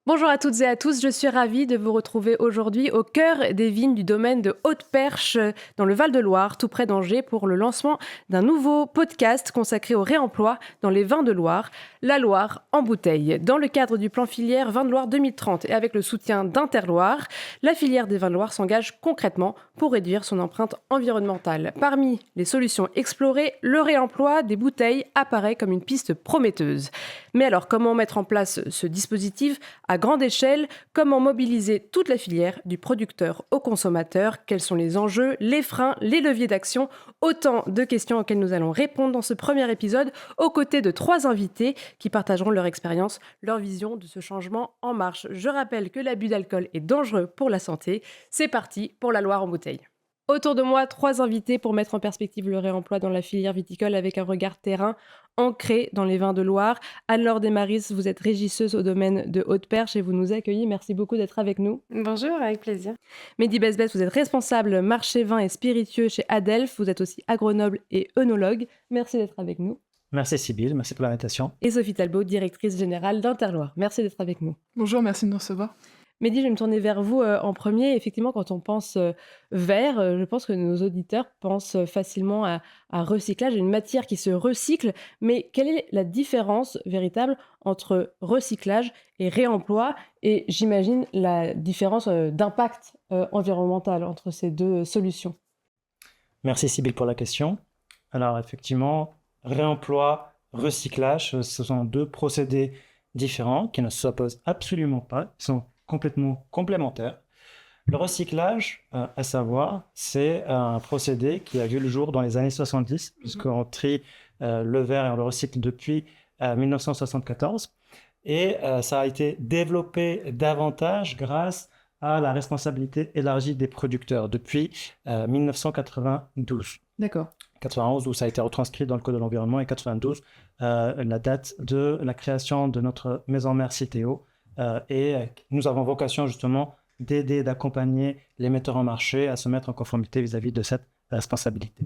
Bonjour à toutes et à tous, je suis ravie de vous retrouver aujourd'hui au cœur des vignes du domaine de Haute-Perche dans le Val-de-Loire, tout près d'Angers, pour le lancement d'un nouveau podcast consacré au réemploi dans les vins de Loire, la Loire en bouteille. Dans le cadre du plan filière Vins de Loire 2030 et avec le soutien d'Interloire, la filière des vins de Loire s'engage concrètement pour réduire son empreinte environnementale. Parmi les solutions explorées, le réemploi des bouteilles apparaît comme une piste prometteuse. Mais alors, comment mettre en place ce dispositif à grande échelle? Comment mobiliser toute la filière, du producteur au consommateur? Quels sont les enjeux, les freins, les leviers d'action? Autant de questions auxquelles nous allons répondre dans ce premier épisode, aux côtés de 3 invités qui partageront leur expérience, leur vision de ce changement en marche. Je rappelle que l'abus d'alcool est dangereux pour la santé. C'est parti pour la Loire en bouteille. Autour de moi, 3 invités pour mettre en perspective le réemploi dans la filière viticole avec un regard terrain ancré dans les vins de Loire. Anne-Laure Desmaris, vous êtes régisseuse au domaine de Haute-Perche et vous nous accueillez. Merci beaucoup d'être avec nous. Bonjour, avec plaisir. Mehdi Besbès, vous êtes responsable marché vin et spiritueux chez Adelph. Vous êtes aussi agronoble et œnologue. Merci d'être avec nous. Merci Sybille, merci pour l'invitation. Et Sophie Talbot, directrice générale d'Interloire. Merci d'être avec nous. Bonjour, merci de nous recevoir. Mehdi, je vais me tourner vers vous en premier. Effectivement, quand on pense verre, je pense que nos auditeurs pensent facilement à recyclage, à une matière qui se recycle. Mais quelle est la différence véritable entre recyclage et réemploi? Et j'imagine la différence d'impact environnemental entre ces deux solutions. Merci Sybille pour la question. Alors effectivement, réemploi, recyclage, ce sont deux procédés différents qui ne s'opposent absolument pas. Ils sont complètement complémentaires. Le recyclage, à savoir, c'est un procédé qui a vu le jour dans les années 70, puisqu'on trie le verre et on le recycle depuis 1974. Et ça a été développé davantage grâce à la responsabilité élargie des producteurs depuis 1992. D'accord. 91 où ça a été retranscrit dans le Code de l'environnement et 92 la date de la création de notre maison mère Citeo. Et nous avons vocation justement d'aider, d'accompagner les metteurs en marché à se mettre en conformité vis-à-vis de cette responsabilité.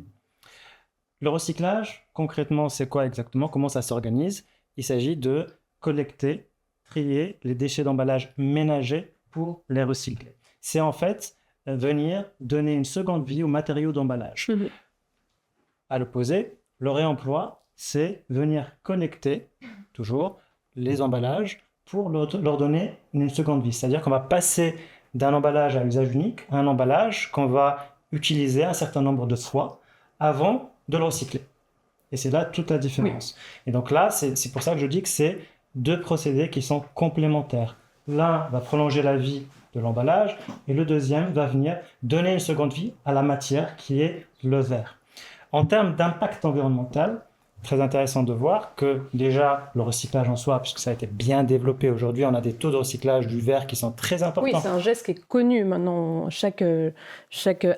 Le recyclage, concrètement, c'est quoi exactement? Comment ça s'organise? Il s'agit de collecter, trier les déchets d'emballage ménagers pour les recycler. C'est en fait venir donner une seconde vie aux matériaux d'emballage. À l'opposé, le réemploi, c'est venir connecter toujours les emballages pour leur donner une seconde vie. C'est-à-dire qu'on va passer d'un emballage à usage unique à un emballage qu'on va utiliser un certain nombre de fois avant de le recycler. Et c'est là toute la différence. Oui. Et donc là, c'est pour ça que je dis que c'est deux procédés qui sont complémentaires. L'un va prolonger la vie de l'emballage et le deuxième va venir donner une seconde vie à la matière qui est le verre. En termes d'impact environnemental, très intéressant de voir que déjà le recyclage en soi, puisque ça a été bien développé aujourd'hui, on a des taux de recyclage du verre qui sont très importants. Oui, c'est un geste qui est connu maintenant. Chaque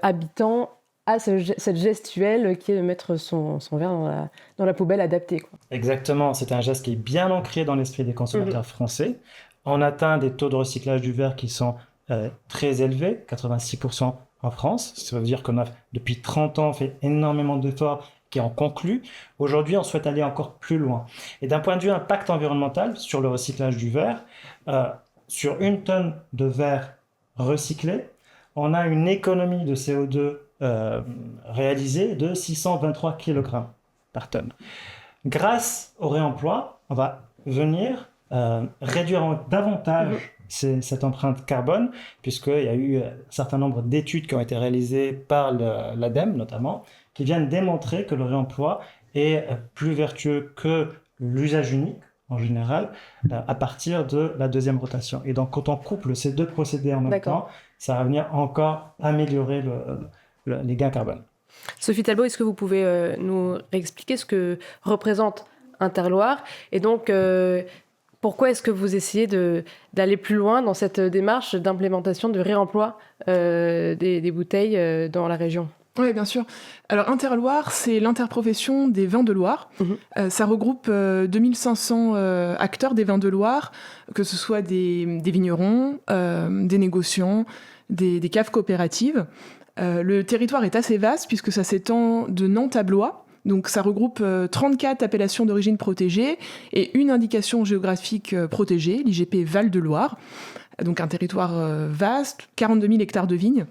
habitant a cette gestuelle qui est de mettre son verre dans la poubelle adaptée, quoi. Exactement, c'est un geste qui est bien ancré dans l'esprit des consommateurs français. On atteint des taux de recyclage du verre qui sont très élevés, 86% en France. Ça veut dire qu'on a depuis 30 ans fait énormément d'efforts qui en conclut. Aujourd'hui, on souhaite aller encore plus loin. Et d'un point de vue impact environnemental sur le recyclage du verre, sur 1 tonne de verre recyclé, on a une économie de CO2 réalisée de 623 kg par tonne. Grâce au réemploi, on va venir réduire davantage cette empreinte carbone, puisqu'il y a eu un certain nombre d'études qui ont été réalisées par l'ADEME notamment, qui viennent démontrer que le réemploi est plus vertueux que l'usage unique, en général, à partir de la deuxième rotation. Et donc, quand on couple ces deux procédés en même temps, ça va venir encore améliorer les gains carbone. Sophie Talbot, est-ce que vous pouvez nous expliquer ce que représente Interloire? Et donc, pourquoi est-ce que vous essayez d'aller plus loin dans cette démarche d'implémentation de réemploi des bouteilles dans la région? Oui, bien sûr. Alors, Interloire, c'est l'interprofession des vins de Loire. Ça regroupe 2500 acteurs des vins de Loire, que ce soit des vignerons, des négociants, des caves coopératives. Le territoire est assez vaste puisque ça s'étend de Nantes à Blois, Donc ça regroupe 34 appellations d'origine protégée et une indication géographique protégée, l'IGP Val-de-Loire. Donc un territoire vaste, 42 000 hectares de vignes,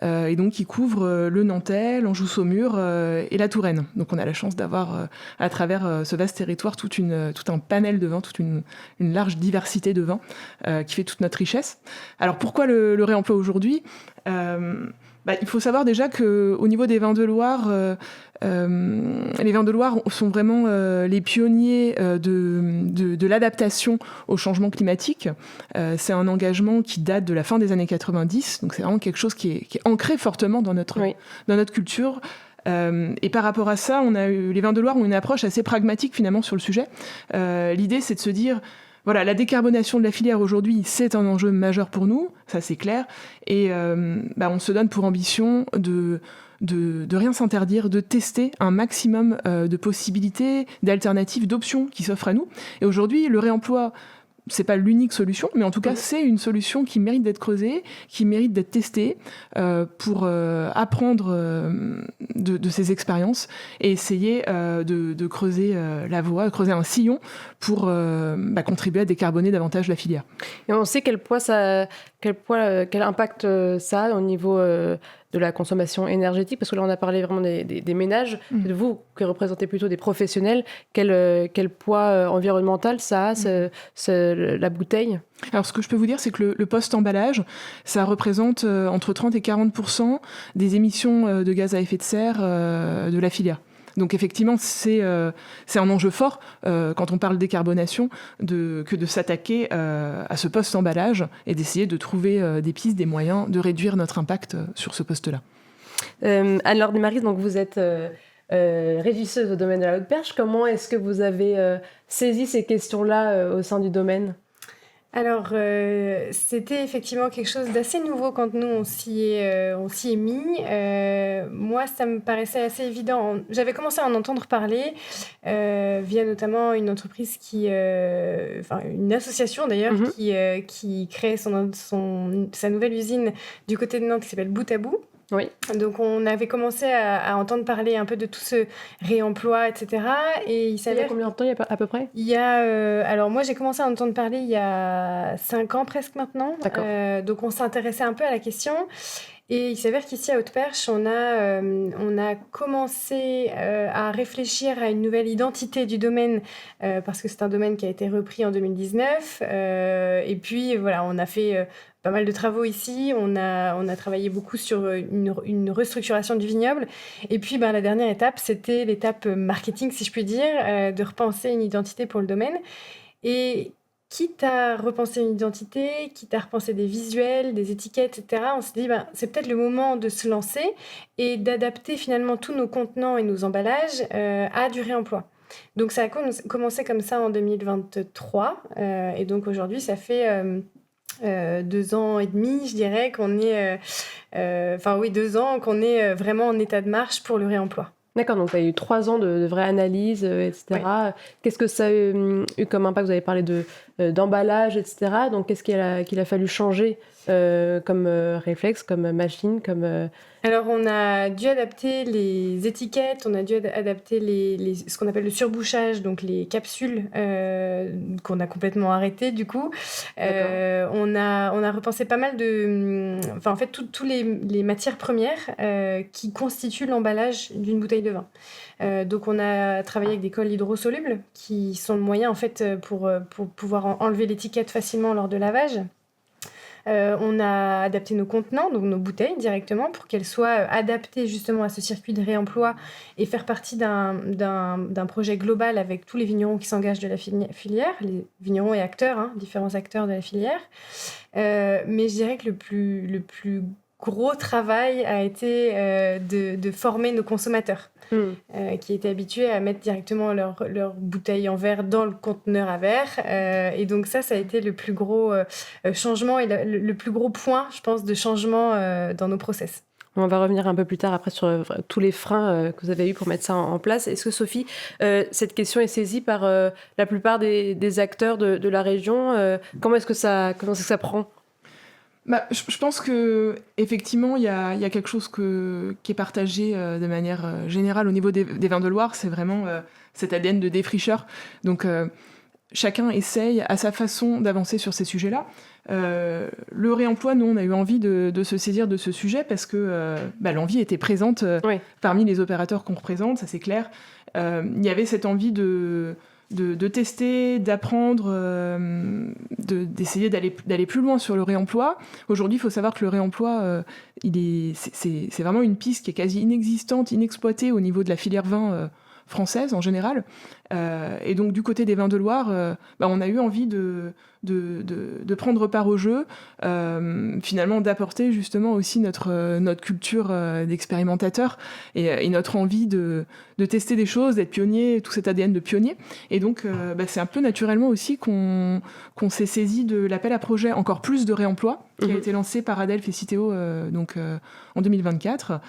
et donc qui couvre le Nantais, l'Anjou-Saumur et la Touraine. Donc on a la chance d'avoir à travers ce vaste territoire tout un panel de vins, toute une large diversité de vins qui fait toute notre richesse. Alors pourquoi le réemploi aujourd'hui ? Il faut savoir déjà qu'au niveau des vins de Loire, les vins de Loire sont vraiment les pionniers de l'adaptation au changement climatique. C'est un engagement qui date de la fin des années 90, donc c'est vraiment quelque chose qui est ancré fortement dans notre culture. Et par rapport à ça, les vins de Loire ont une approche assez pragmatique finalement sur le sujet. L'idée, c'est de se dire... Voilà, la décarbonation de la filière aujourd'hui, c'est un enjeu majeur pour nous, ça c'est clair. Et on se donne pour ambition de rien s'interdire, de tester un maximum de possibilités, d'alternatives, d'options qui s'offrent à nous. Et aujourd'hui, le réemploi, c'est pas l'unique solution, mais en tout cas, c'est une solution qui mérite d'être creusée, qui mérite d'être testée pour apprendre de ces expériences et essayer de creuser la voie, creuser un sillon pour contribuer à décarboner davantage la filière. Et on sait quel impact ça a au niveau de la consommation énergétique, parce que là on a parlé vraiment des ménages, de vous qui représentez plutôt des professionnels, quel poids environnemental ça a, la bouteille ? Alors ce que je peux vous dire, c'est que le post-emballage, ça représente entre 30 et 40% des émissions de gaz à effet de serre de la filière. Donc effectivement, c'est un enjeu fort quand on parle décarbonation que de s'attaquer à ce post-emballage et d'essayer de trouver des pistes, des moyens de réduire notre impact sur ce poste-là. Anne-Laure Desmaris, donc vous êtes régisseuse au domaine de la Haute-Perche. Comment est-ce que vous avez saisi ces questions-là au sein du domaine ? Alors, c'était effectivement quelque chose d'assez nouveau quand nous, on s'y est mis. Moi, ça me paraissait assez évident. J'avais commencé à en entendre parler via notamment une entreprise une association d'ailleurs, qui crée sa nouvelle usine du côté de Nantes qui s'appelle Bout à Bout. Oui. Donc on avait commencé à entendre parler un peu de tout ce réemploi, etc. Et il y a combien de temps à peu près ? Il y a alors moi j'ai commencé à entendre parler il y a 5 ans presque maintenant. D'accord. Donc on s'intéressait un peu à la question. Et il s'avère qu'ici à Haute-Perche, on a commencé à réfléchir à une nouvelle identité du domaine parce que c'est un domaine qui a été repris en 2019. Et puis voilà, on a fait pas mal de travaux ici. On a travaillé beaucoup sur une restructuration du vignoble. Et puis la dernière étape, c'était l'étape marketing, si je puis dire, de repenser une identité pour le domaine. Et quitte à repenser une identité, quitte à repenser des visuels, des étiquettes, etc., on s'est dit c'est peut-être le moment de se lancer et d'adapter finalement tous nos contenants et nos emballages à du réemploi. Donc ça a commencé comme ça en 2023 et donc aujourd'hui ça fait 2 ans et demi, je dirais, qu'on est 2 ans qu'on est vraiment en état de marche pour le réemploi. D'accord, donc tu as eu 3 ans de vraie analyse, etc. Ouais. Qu'est-ce que ça a eu comme impact ? Vous avez parlé d'emballage, etc. Donc qu'est-ce qu'il a fallu changer comme réflexe, comme machine, comme... Alors, on a dû adapter les étiquettes, on a dû adapter ce qu'on appelle le surbouchage, donc les capsules qu'on a complètement arrêtées du coup. On a repensé pas mal en fait, toutes les matières premières qui constituent l'emballage d'une bouteille de vin. Donc, on a travaillé avec des cols hydrosolubles qui sont le moyen en fait pour pouvoir enlever l'étiquette facilement lors de lavage. On a adapté nos contenants, donc nos bouteilles directement, pour qu'elles soient adaptées justement à ce circuit de réemploi et faire partie d'un projet global avec tous les vignerons qui s'engagent de la filière, les vignerons et acteurs, différents acteurs de la filière. Mais je dirais que le plus gros travail a été de former nos consommateurs. Qui étaient habitués à mettre directement leur bouteille en verre dans le conteneur à verre. Et donc ça a été le plus gros changement et le plus gros point, je pense, de changement dans nos process. On va revenir un peu plus tard après sur tous les freins que vous avez eus pour mettre ça en place. Est-ce que Sophie, cette question est saisie par la plupart des acteurs de la région ? Comment est-ce que ça prend ? Je pense que effectivement, il y a quelque chose qui est partagé de manière générale au niveau des vins de Loire, c'est vraiment cet ADN de défricheur. Donc, chacun essaye à sa façon d'avancer sur ces sujets-là. Le réemploi, nous, on a eu envie de se saisir de ce sujet parce que l'envie était présente parmi les opérateurs qu'on représente, ça c'est clair. Il y avait cette envie de tester, d'apprendre, d'essayer d'aller plus loin sur le réemploi. Aujourd'hui, il faut savoir que le réemploi, c'est vraiment une piste qui est quasi inexistante, inexploitée au niveau de la filière vin française en général. Et donc, du côté des vins de Loire, on a eu envie de prendre part au jeu, finalement d'apporter justement aussi notre culture d'expérimentateur et notre envie de tester des choses, d'être pionnier, tout cet ADN de pionnier. Et donc, c'est un peu naturellement aussi qu'on s'est saisi de l'appel à projet Encore plus de réemploi, qui a été lancé par Adelphes et Citeo en 2024.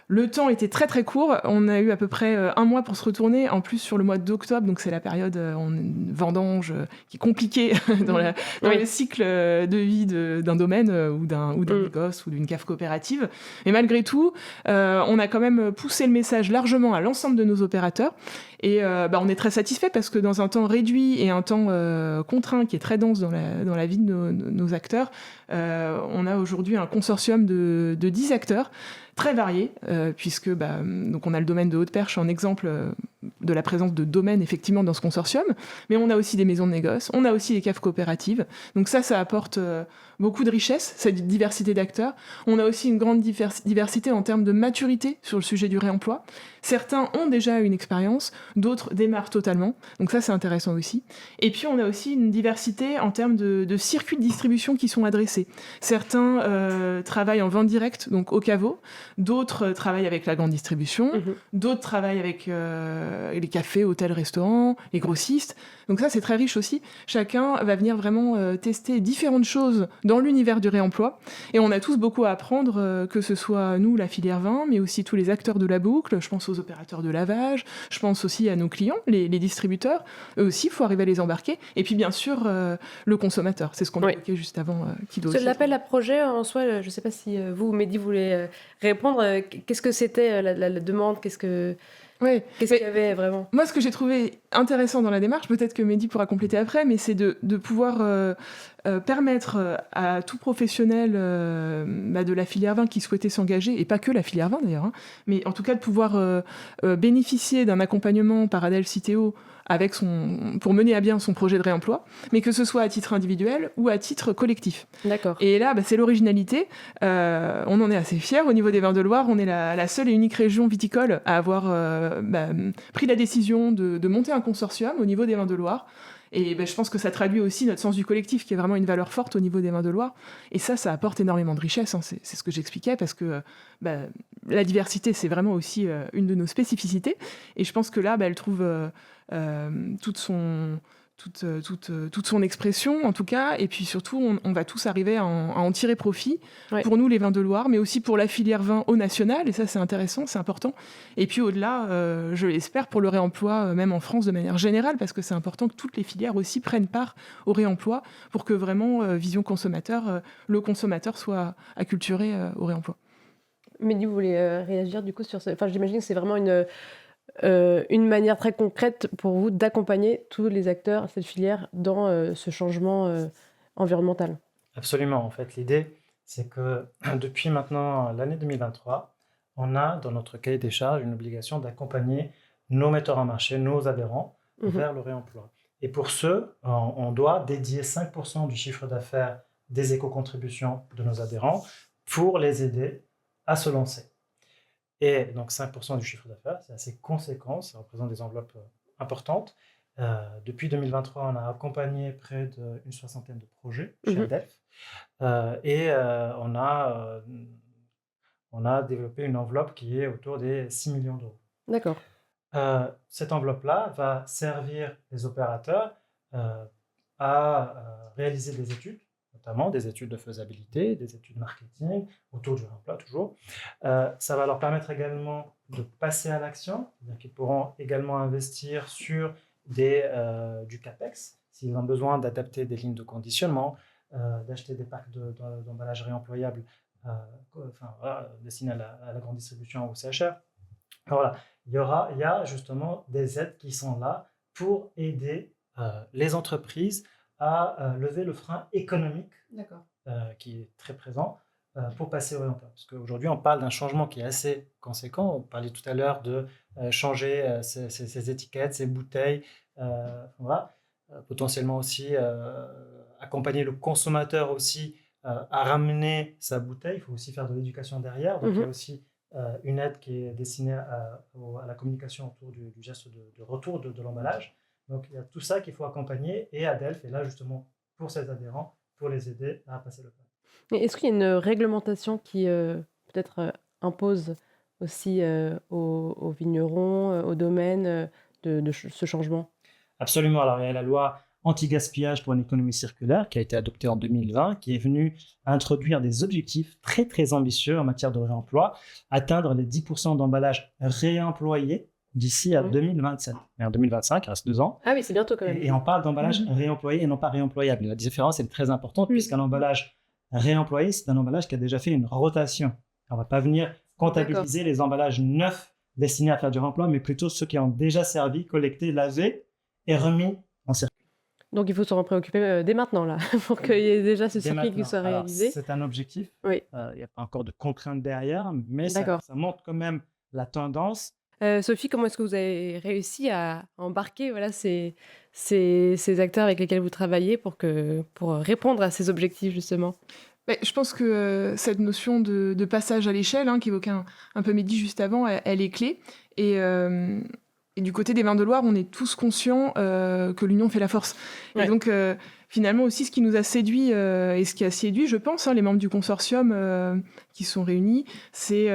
Le temps était très très court, on a eu à peu près un mois pour se retourner, en plus sur le mois d'octobre, donc c'est la période vendange qui est compliquée dans le cycle de vie d'un domaine ou d'un négoce ou d'une cave coopérative. Mais malgré tout, on a quand même poussé le message largement à l'ensemble de nos opérateurs et on est très satisfait parce que dans un temps réduit et un temps contraint qui est très dense dans la vie de nos acteurs, on a aujourd'hui un consortium de 10 acteurs très variés, puisque donc on a le domaine de Haute-Perche en exemple de la présence de domaines effectivement dans ce consortium, mais on a aussi des maisons de négoce, on a aussi des caves coopératives, donc ça apporte beaucoup de richesse, cette diversité d'acteurs. On a aussi une grande diversité en termes de maturité sur le sujet du réemploi. Certains ont déjà une expérience, d'autres démarrent totalement, donc ça c'est intéressant aussi. Et puis on a aussi une diversité en termes de circuits de distribution qui sont adressés. Certains travaillent en vente directe, donc au caveau, d'autres travaillent avec la grande distribution, d'autres travaillent avec les cafés, hôtels, restaurants, les grossistes. Donc ça, c'est très riche aussi. Chacun va venir vraiment tester différentes choses dans l'univers du réemploi. Et on a tous beaucoup à apprendre, que ce soit nous, la filière vin, mais aussi tous les acteurs de la boucle. Je pense aux opérateurs de lavage, je pense aussi à nos clients, les distributeurs. Eux aussi, il faut arriver à les embarquer. Et puis, bien sûr, le consommateur. C'est ce qu'on évoquait juste avant. Qui doit aussi... L'appel à projet, en soi, je ne sais pas si vous, Mehdi, voulez répondre. Qu'est-ce que c'était la demande? Qu'est-ce qu'il y avait vraiment? Moi, ce que j'ai trouvé intéressant dans la démarche, peut-être que Mehdi pourra compléter après, mais c'est de pouvoir permettre à tout professionnel de la filière vin qui souhaitait s'engager, et pas que la filière vin d'ailleurs, mais en tout cas de pouvoir bénéficier d'un accompagnement par Adelphes Citeo pour mener à bien son projet de réemploi, mais que ce soit à titre individuel ou à titre collectif. D'accord. Et là, c'est l'originalité. On en est assez fiers. Au niveau des vins de Loire, on est la seule et unique région viticole à avoir pris la décision de monter un consortium au niveau des vins de Loire. Et je pense que ça traduit aussi notre sens du collectif, qui est vraiment une valeur forte au niveau des vins de Loire. Et ça apporte énormément de richesse. C'est ce que j'expliquais, parce que la diversité, c'est vraiment aussi une de nos spécificités. Et je pense que là, elle trouve toute son expression, en tout cas. Et puis surtout, on va tous arriver à en tirer profit, pour nous, les vins de Loire, mais aussi pour la filière vin au national. Et ça, c'est intéressant, c'est important. Et puis au-delà, je l'espère, pour le réemploi, même en France, de manière générale, parce que c'est important que toutes les filières aussi prennent part au réemploi, pour que vraiment, vision consommateur, le consommateur soit acculturé au réemploi. Mehdi, vous voulez réagir du coup sur ça? Enfin, j'imagine que c'est vraiment une manière très concrète pour vous d'accompagner tous les acteurs, cette filière, dans ce changement environnemental. Absolument. En fait, l'idée, c'est que depuis maintenant l'année 2023, on a dans notre cahier des charges une obligation d'accompagner nos metteurs en marché, nos adhérents, vers le réemploi. Et pour ce, on doit dédier 5% du chiffre d'affaires des éco-contributions de nos adhérents pour les aider à se lancer. Et donc 5% du chiffre d'affaires, c'est assez conséquent, ça représente des enveloppes importantes. Depuis 2023, on a accompagné près d'une soixantaine de projets chez Adelphes, et on a développé une enveloppe qui est autour des 6 millions d'euros. D'accord. Cette enveloppe-là va servir les opérateurs à réaliser des études, notamment des études de faisabilité, des études marketing, autour du réemploi toujours. Ça va leur permettre également de passer à l'action, c'est-à-dire qu'ils pourront également investir sur du CAPEX, s'ils ont besoin d'adapter des lignes de conditionnement, d'acheter des packs d'emballages réemployables destinés à la grande distribution ou au CHR. Voilà, il y a justement des aides qui sont là pour aider les entreprises à lever le frein économique qui est très présent pour passer au réemploi. Parce qu'aujourd'hui, on parle d'un changement qui est assez conséquent. On parlait tout à l'heure de changer ces étiquettes, ces bouteilles, potentiellement aussi accompagner le consommateur aussi à ramener sa bouteille. Il faut aussi faire de l'éducation derrière. Donc, il y a aussi une aide qui est destinée à la communication autour du geste de retour de l'emballage. Donc, il y a tout ça qu'il faut accompagner et Adelph est là justement pour ses adhérents, pour les aider à passer le pas. Est-ce qu'il y a une réglementation qui peut-être impose aussi aux vignerons, aux domaines de ce changement? Absolument. Alors, il y a la loi anti-gaspillage pour une économie circulaire qui a été adoptée en 2020, qui est venue introduire des objectifs très, très ambitieux en matière de réemploi, atteindre les 10% d'emballages réemployés d'ici à 2027. Mais en 2025, il reste 2 ans. Ah oui, c'est bientôt quand même. Et on parle d'emballage réemployé et non pas réemployable. La différence est très importante puisqu'un emballage réemployé, c'est un emballage qui a déjà fait une rotation. On ne va pas venir comptabiliser les emballages neufs destinés à faire du réemploi, mais plutôt ceux qui ont déjà servi, collectés, lavés et remis en circuit. Donc il faut s'en préoccuper dès maintenant, là, pour qu'il y ait déjà ce circuit qui soit réalisé. Alors, c'est un objectif. Oui. Il n'y a pas encore de contraintes derrière, mais ça montre quand même la tendance. Sophie, comment est-ce que vous avez réussi à embarquer ces acteurs avec lesquels vous travaillez pour répondre à ces objectifs, justement? Je pense que cette notion de passage à l'échelle, qu'évoquait un peu Mehdi juste avant, elle est clé. Et du côté des vins de Loire, on est tous conscients que l'union fait la force. Ouais. Et donc, finalement, aussi, ce qui nous a séduit et ce qui a séduit, je pense, les membres du consortium qui sont réunis, c'est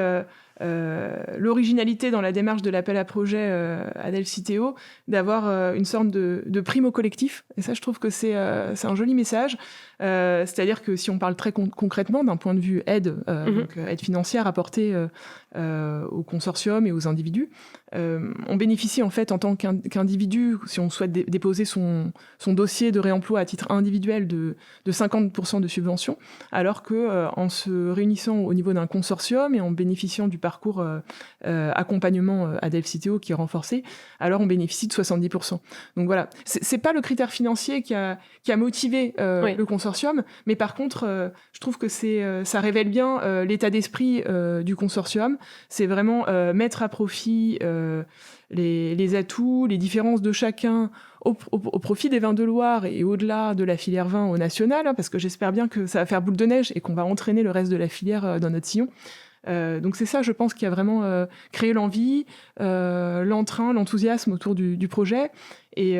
l'originalité dans la démarche de l'appel à projet Adelph Citeo, d'avoir une sorte de prime au collectif. Et ça, je trouve que c'est un joli message. C'est-à-dire que si on parle très concrètement d'un point de vue aide, donc aide financière apportée au consortium et aux individus, on bénéficie en fait en tant qu'individu, si on souhaite déposer son dossier de réemploi à titre individuel de 50% de subvention, alors qu'en se réunissant au niveau d'un consortium et en bénéficiant du parcours accompagnement Adelph Citeo qui est renforcé, alors on bénéficie de 70%. Donc voilà, c'est pas le critère financier qui a motivé le consortium, mais par contre, je trouve que ça révèle bien l'état d'esprit du consortium. C'est vraiment mettre à profit les atouts, les différences de chacun au profit des vins de Loire et au-delà de la filière vin au national, parce que j'espère bien que ça va faire boule de neige et qu'on va entraîner le reste de la filière dans notre sillon. Donc c'est ça, je pense, qui a vraiment créé l'envie, l'entrain, l'enthousiasme autour du projet. Et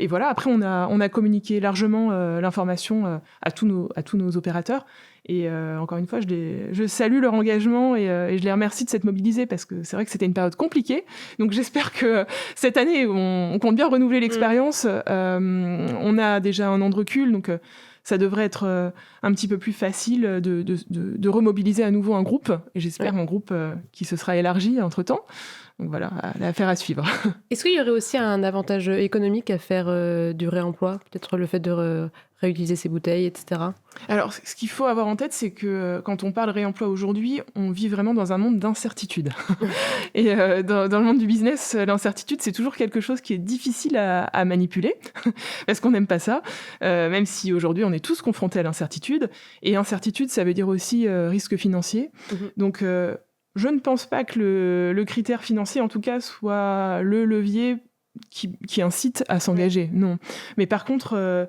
voilà, après on a communiqué largement l'information à tous nos opérateurs. Et encore une fois, je salue leur engagement et je les remercie de s'être mobilisés parce que c'est vrai que c'était une période compliquée. Donc j'espère que cette année, on compte bien renouveler l'expérience. On a déjà 1 an de recul, donc ça devrait être un petit peu plus facile de remobiliser à nouveau un groupe. Et j'espère un groupe qui se sera élargi entre-temps. Donc voilà, l'affaire à suivre. Est-ce qu'il y aurait aussi un avantage économique à faire du réemploi ? Peut-être le fait de réutiliser ces bouteilles, etc. Alors, ce qu'il faut avoir en tête, c'est que quand on parle réemploi aujourd'hui, on vit vraiment dans un monde d'incertitude. Et dans le monde du business, l'incertitude, c'est toujours quelque chose qui est difficile à manipuler, parce qu'on n'aime pas ça, même si aujourd'hui, on est tous confrontés à l'incertitude. Et incertitude, ça veut dire aussi risque financier. Donc, je ne pense pas que le critère financier, en tout cas, soit le levier qui incite à s'engager. Non. Mais par contre,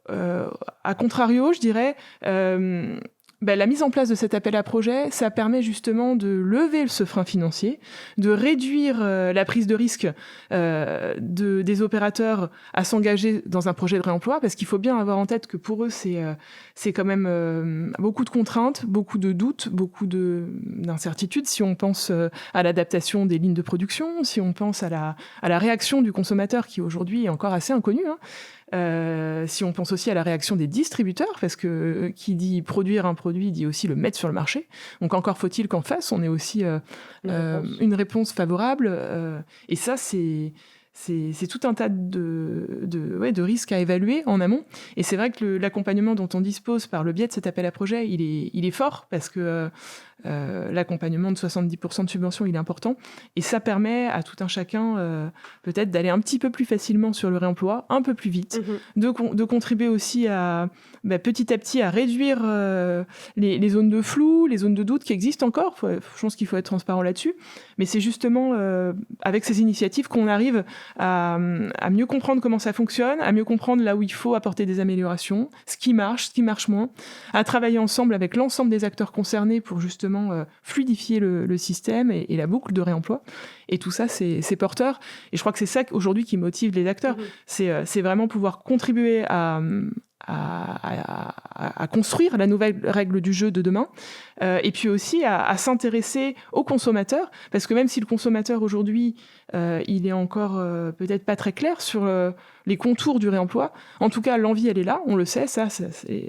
à contrario, je dirais, la mise en place de cet appel à projet, ça permet justement de lever ce frein financier, de réduire la prise de risque des opérateurs à s'engager dans un projet de réemploi, parce qu'il faut bien avoir en tête que pour eux, c'est quand même beaucoup de contraintes, beaucoup de doutes, beaucoup d'incertitudes. Si on pense à l'adaptation des lignes de production, si on pense à la réaction du consommateur qui aujourd'hui est encore assez inconnue, si on pense aussi à la réaction des distributeurs, parce que qui dit produire un produit dit aussi le mettre sur le marché. Donc encore faut-il qu'en face, on ait aussi une réponse favorable. Et ça, c'est c'est tout un tas de risques à évaluer en amont. Et c'est vrai que l'accompagnement dont on dispose par le biais de cet appel à projet, il est fort parce que l'accompagnement de 70% de subvention, il est important. Et ça permet à tout un chacun peut-être d'aller un petit peu plus facilement sur le réemploi, un peu plus vite, de contribuer aussi à petit à petit à réduire les zones de flou, les zones de doute qui existent encore. Je pense qu'il faut être transparent là-dessus. Mais c'est justement avec ces initiatives qu'on arrive à mieux comprendre comment ça fonctionne, à mieux comprendre là où il faut apporter des améliorations, ce qui marche moins, à travailler ensemble avec l'ensemble des acteurs concernés pour justement fluidifier le système et la boucle de réemploi. Et tout ça, c'est porteur. Et je crois que c'est ça aujourd'hui qui motive les acteurs. C'est vraiment pouvoir contribuer à construire la nouvelle règle du jeu de demain, et puis aussi à s'intéresser aux consommateurs, parce que même si le consommateur aujourd'hui, il est encore peut-être pas très clair sur les contours du réemploi, en tout cas l'envie elle est là, on le sait,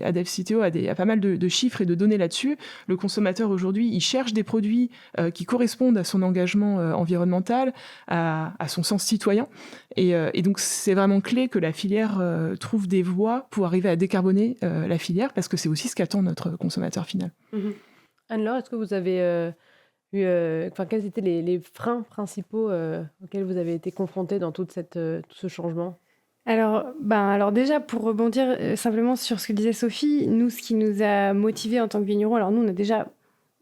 ADEF-Citeo a pas mal de chiffres et de données là-dessus. Le consommateur aujourd'hui, il cherche des produits qui correspondent à son engagement environnemental, à son sens citoyen, et donc c'est vraiment clé que la filière trouve des voies pour arriver à décarboner la filière, parce que c'est aussi ce qu'attend notre consommateur final. Anne-Laure, est-ce que vous avez quels étaient les freins principaux auxquels vous avez été confrontés dans tout ce changement ? Alors déjà, pour rebondir simplement sur ce que disait Sophie, nous, ce qui nous a motivés en tant que vignerons, alors nous, on a déjà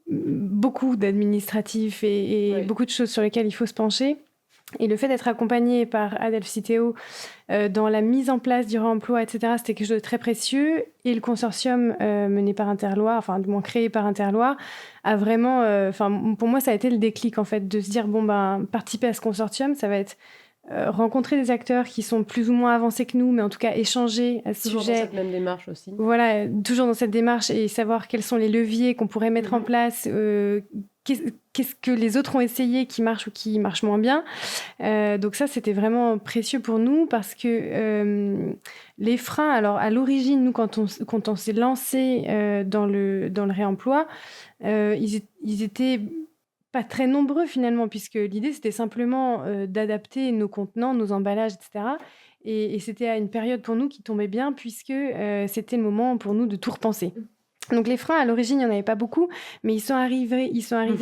beaucoup d'administratifs et beaucoup de choses sur lesquelles il faut se pencher. Et le fait d'être accompagné par ADEF-Citeo dans la mise en place du réemploi, etc., c'était quelque chose de très précieux. Et le consortium mené par Interloire, enfin du moins créé par Interloire, a vraiment... pour moi, ça a été le déclic, en fait, de se dire, participer à ce consortium, ça va être rencontrer des acteurs qui sont plus ou moins avancés que nous, mais en tout cas échanger à ce sujet. Toujours dans cette même démarche aussi. Voilà, toujours dans cette démarche et savoir quels sont les leviers qu'on pourrait mettre en place, qu'est-ce que les autres ont essayé qui marche ou qui marche moins bien. Donc ça, c'était vraiment précieux pour nous parce que les freins, alors à l'origine, nous, quand on s'est lancé dans le réemploi, ils étaient pas très nombreux finalement, puisque l'idée, c'était simplement d'adapter nos contenants, nos emballages, etc. Et c'était à une période pour nous qui tombait bien, puisque c'était le moment pour nous de tout repenser. Donc les freins, à l'origine, il n'y en avait pas beaucoup, mais ils sont arrivés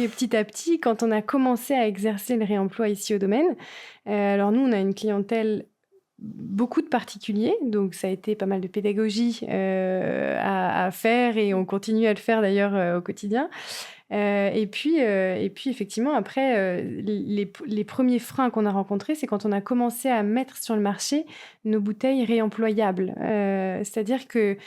petit à petit quand on a commencé à exercer le réemploi ici au domaine. Alors nous, on a une clientèle, beaucoup de particuliers, donc ça a été pas mal de pédagogie à faire, et on continue à le faire d'ailleurs au quotidien. Et puis effectivement, après, les premiers freins qu'on a rencontrés, c'est quand on a commencé à mettre sur le marché nos bouteilles réemployables. C'est-à-dire que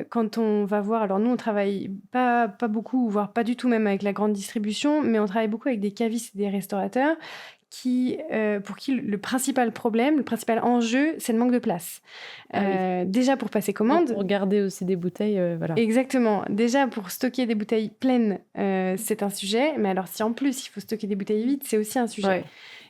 quand on va voir... Alors nous, on travaille pas beaucoup, voire pas du tout même avec la grande distribution, mais on travaille beaucoup avec des cavistes et des restaurateurs pour qui le principal problème, le principal enjeu, c'est le manque de place. Déjà pour passer commande. Pour garder aussi des bouteilles, voilà. Exactement. Déjà pour stocker des bouteilles pleines, c'est un sujet. Mais alors si en plus il faut stocker des bouteilles vides, c'est aussi un sujet. Ouais.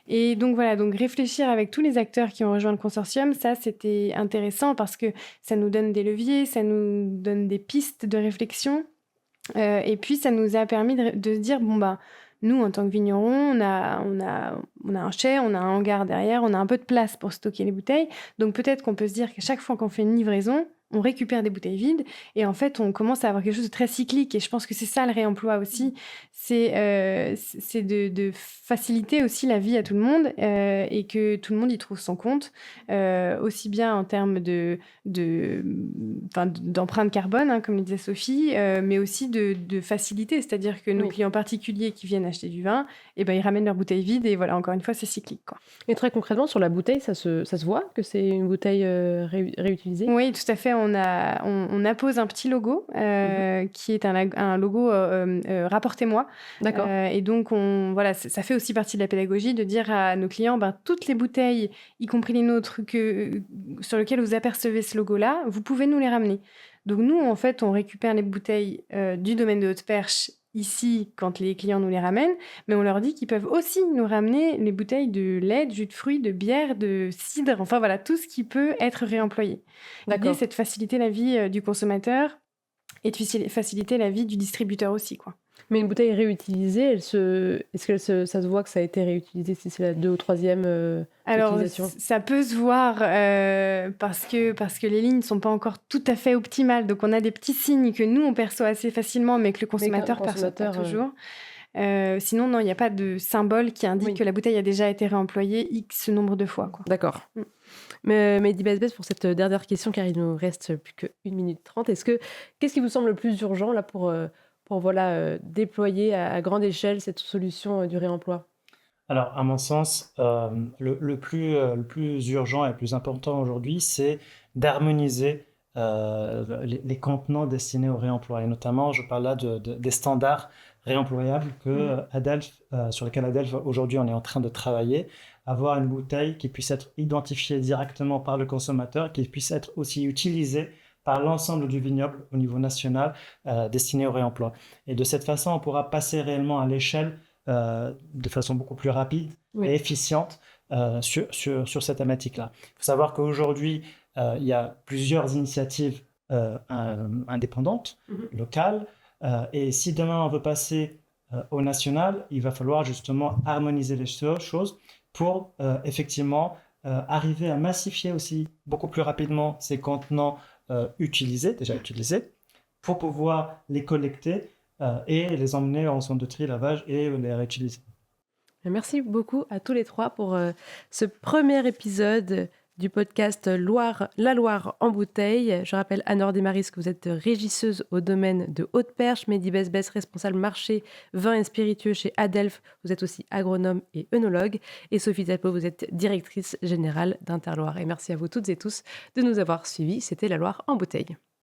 Et donc voilà, donc réfléchir avec tous les acteurs qui ont rejoint le consortium, ça c'était intéressant parce que ça nous donne des leviers, ça nous donne des pistes de réflexion. Et puis ça nous a permis de se dire, nous, en tant que vignerons, on a un chai, on a un hangar derrière, on a un peu de place pour stocker les bouteilles. Donc peut-être qu'on peut se dire qu'à chaque fois qu'on fait une livraison, on récupère des bouteilles vides et en fait, on commence à avoir quelque chose de très cyclique. Et je pense que c'est ça le réemploi aussi, c'est de faciliter aussi la vie à tout le monde et que tout le monde y trouve son compte, aussi bien en termes d'empreinte carbone, comme le disait Sophie, mais aussi de facilité, c'est-à-dire que nos clients particuliers qui viennent acheter du vin, ils ramènent leurs bouteilles vides et voilà, encore une fois, c'est cyclique, quoi. Et très concrètement, sur la bouteille, ça se voit que c'est une bouteille réutilisée ? Oui, tout à fait. On appose un petit logo qui est un logo rapportez-moi. D'accord. Et donc, ça fait aussi partie de la pédagogie de dire à nos clients, toutes les bouteilles, y compris les nôtres, sur lesquelles vous apercevez ce logo-là, vous pouvez nous les ramener. Donc nous, en fait, on récupère les bouteilles du domaine de Haute-Perche ici quand les clients nous les ramènent, mais on leur dit qu'ils peuvent aussi nous ramener les bouteilles de lait, de jus de fruits, de bière, de cidre, enfin voilà, tout ce qui peut être réemployé. D'accord. L'idée, c'est de faciliter la vie du consommateur et de faciliter la vie du distributeur aussi, quoi. Mais une bouteille réutilisée, est-ce que ça se voit que ça a été réutilisé si c'est la 2 ou 3e Alors, utilisation? ça peut se voir parce que les lignes ne sont pas encore tout à fait optimales. Donc, on a des petits signes que nous, on perçoit assez facilement, mais que le consommateur ne perçoit pas toujours. Sinon, non, il n'y a pas de symbole qui indique que la bouteille a déjà été réemployée X nombre de fois, quoi. D'accord. Mais Mehdi Bezbez, pour cette dernière question, car il nous reste plus que 1 minute 30, qu'est-ce qui vous semble le plus urgent là pour déployer à grande échelle cette solution du réemploi? Alors, à mon sens, le plus urgent et le plus important aujourd'hui, c'est d'harmoniser les contenants destinés au réemploi. Et notamment, je parle là des standards réemployables sur lesquels Adelph, aujourd'hui, on est en train de travailler. Avoir une bouteille qui puisse être identifiée directement par le consommateur, qui puisse être aussi utilisée par l'ensemble du vignoble au niveau national destiné au réemploi. Et de cette façon, on pourra passer réellement à l'échelle de façon beaucoup plus rapide et efficiente sur cette thématique-là. Il faut savoir qu'aujourd'hui, il y a plusieurs initiatives indépendantes, locales, et si demain on veut passer au national, il va falloir justement harmoniser les choses pour effectivement arriver à massifier aussi beaucoup plus rapidement ces contenants déjà utilisés, pour pouvoir les collecter et les emmener en centre de tri, lavage et les réutiliser. Merci beaucoup à tous les trois pour ce premier épisode du podcast La Loire en bouteille. Je rappelle, Anne-Laure Desmaris, que vous êtes régisseuse au domaine de Haute-Perche, Mehdi Bezbez, responsable marché, vin et spiritueux chez Adelph, vous êtes aussi agronome et œnologue, et Sophie Talpo, vous êtes directrice générale d'Interloire. Et merci à vous toutes et tous de nous avoir suivis. C'était La Loire en bouteille.